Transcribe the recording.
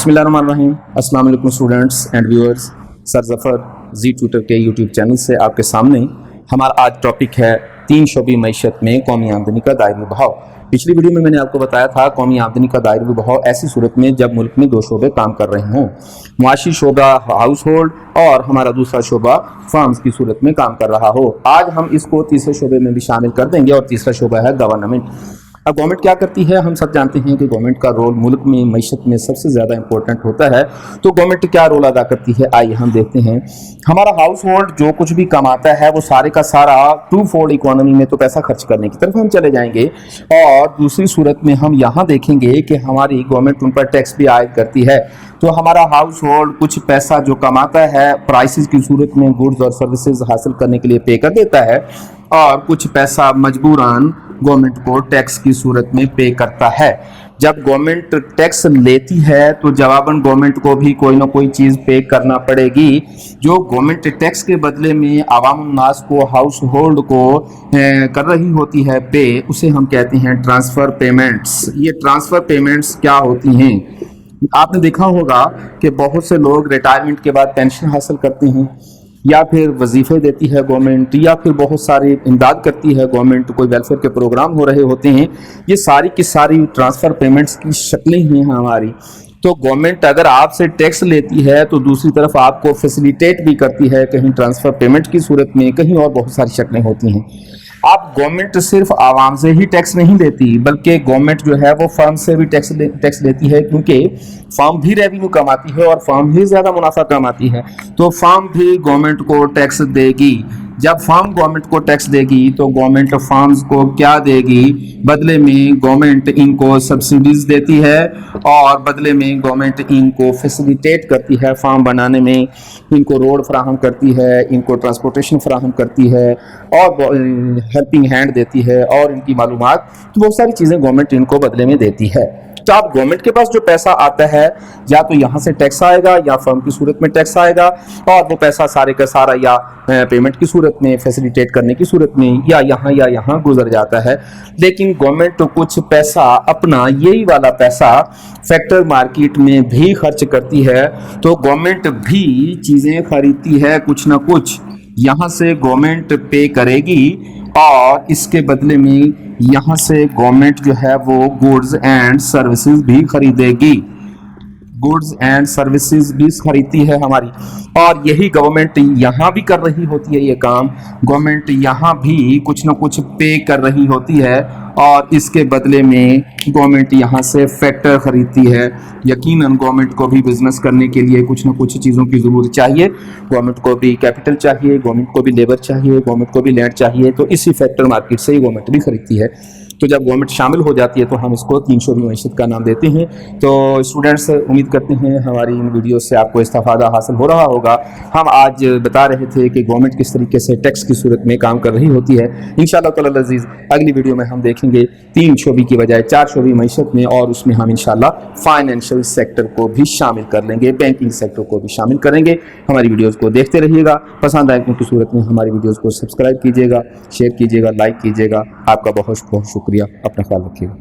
बिस्मिल्लाहिर्रहमानिर्रहीम। अस्सलाम वालेकुम students and viewers. Sir Zafar ji tutor के यूट्यूब चैनल से आपके सामने हमारा आज टॉपिक है 3 शोबी मईशत में कौमी आमदनी का दायरा बहाव। पिछली वीडियो में मैंने आपको बताया था कौमी आमदनी का दायरा बहाव ऐसी सूरत में जब मुल्क में 2 शोबे काम कर रहे हों, मुआशी शोबा हाउस होल्ड और हमारा दूसरा शोबा फार्म्स की सूरत में काम कर रहा हो। आज हम इसको तीसरे शोबे में भी शामिल कर देंगे और तीसरा शोबा है गवर्नमेंट। अब गवर्नमेंट क्या करती है, हम सब जानते हैं कि गवर्नमेंट का रोल मुल्क में मईशत में सबसे ज़्यादा इंपॉर्टेंट होता है। तो गवर्नमेंट क्या रोल अदा करती है, आइए हम देखते हैं। हमारा हाउस होल्ड जो कुछ भी कमाता है वो सारे का सारा टू फोल्ड इकोनॉमी में तो पैसा खर्च करने की तरफ हम चले जाएंगे, और दूसरी सूरत में हम यहाँ देखेंगे कि हमारी गवर्नमेंट उन पर टैक्स भी आयद करती है। तो हमारा हाउस होल्ड कुछ पैसा जो कमाता है प्राइसेस की सूरत में गुड्स और सर्विसेज हासिल करने के लिए पे कर देता है, और कुछ पैसा मजबूरन गवर्नमेंट को टैक्स की सूरत में पे करता है। जब गवर्नमेंट टैक्स लेती है तो जवाबन गवर्नमेंट को भी कोई ना कोई चीज़ पे करना पड़ेगी। जो गवर्नमेंट टैक्स के बदले में आवाम नास को, हाउस होल्ड को कर रही होती है पे, उसे हम कहते हैं ट्रांसफ़र पेमेंट्स। ये ट्रांसफ़र पेमेंट्स क्या होती हैं? आपने देखा होगा कि बहुत से लोग रिटायरमेंट के बाद पेंशन हासिल करते हैं, या फिर वजीफे देती है गवर्नमेंट, या फिर बहुत सारी इमदाद करती है गवर्नमेंट, कोई वेलफेयर के प्रोग्राम हो रहे होते हैं। ये सारी की सारी ट्रांसफ़र पेमेंट्स की शक्लें हैं हमारी। तो गवर्नमेंट अगर आपसे टैक्स लेती है तो दूसरी तरफ आपको फैसिलिटेट भी करती है, कहीं ट्रांसफ़र पेमेंट की सूरत में, कहीं और बहुत सारी शक्लें होती हैं। अब गवर्नमेंट सिर्फ आवाम से ही टैक्स नहीं लेती, बल्कि गवर्नमेंट जो है वो फर्म से भी टैक्स लेती है, क्योंकि फर्म भी रेवेन्यू कमाती है और फर्म ही ज़्यादा मुनाफा कमाती है। तो फर्म भी गवर्नमेंट को टैक्स देगी। जब फर्म गवर्नमेंट को टैक्स देगी तो गवर्नमेंट फार्म्स को क्या देगी? बदले में गवर्नमेंट इनको सब्सिडीज देती है, और बदले में गवर्नमेंट इनको फैसिलिटेट करती है फार्म बनाने में, इनको रोड फराहम करती है, इनको ट्रांसपोर्टेशन फराहम करती है, और हेल्पिंग हैंड देती है, और इनकी मालूमात, तो बहुत सारी चीज़ें गवर्नमेंट इनको बदले में देती है। तो अब गवर्नमेंट के पास जो पैसा आता है, या तो यहाँ से टैक्स आएगा या फर्म की सूरत में टैक्स आएगा, और वो पैसा सारे का सारा या पेमेंट की सूरत में, फैसिलिटेट करने की सूरत में, या यहाँ गुजर जाता है। लेकिन गवर्नमेंट तो कुछ पैसा अपना, यही वाला पैसा फैक्टर मार्केट में भी खर्च करती है। तो गवर्नमेंट भी चीज़ें खरीदती है, कुछ ना कुछ यहाँ से गवर्नमेंट पे करेगी, और इसके बदले में यहाँ से गवर्नमेंट जो है वो गुड्स एंड सर्विसेज भी खरीदेगी। गुड्स एंड सर्विसेज भी खरीदती है हमारी, और यही गवर्नमेंट यहाँ भी कर रही होती है। ये काम गवर्नमेंट यहाँ भी कुछ ना कुछ पे कर रही होती है, और इसके बदले में गवर्नमेंट यहाँ से फैक्टर खरीदती है। यकीनन गवर्नमेंट को भी बिजनेस करने के लिए कुछ ना कुछ चीज़ों की ज़रूरत चाहिए। गवर्नमेंट को भी कैपिटल चाहिए, गवर्नमेंट को भी लेबर चाहिए, गवर्नमेंट को भी लैंड चाहिए। तो इसी फैक्टर मार्केट से ही गवर्नमेंट भी खरीदती है। तो जब गवर्नमेंट शामिल हो जाती है तो हम इसको 3 शोबी मईशत का नाम देते हैं। तो स्टूडेंट्स, उम्मीद करते हैं हमारी इन वीडियो से आपको इस्तेफादा हासिल हो रहा होगा। हम आज बता रहे थे कि गवर्नमेंट किस तरीके से टैक्स की सूरत में काम कर रही होती है। इंशाअल्लाह ताला अज़ीज़ अगली वीडियो में हम देखेंगे 3 शोबी की बजाय 4 शोबी मईशत में, और उसमें हम इंशाअल्लाह फाइनेंशियल सेक्टर को भी शामिल कर लेंगे, बैंकिंग सेक्टर को भी शामिल करेंगे। हमारी वीडियोज़ को देखते रहिएगा। पसंद आए की सूरत में हमारी वीडियोज़ को सब्सक्राइब कीजिएगा, शेयर कीजिएगा, लाइक कीजिएगा। आपका बहुत बहुत शुक्रिया। अपना ख्याल रखिएगा।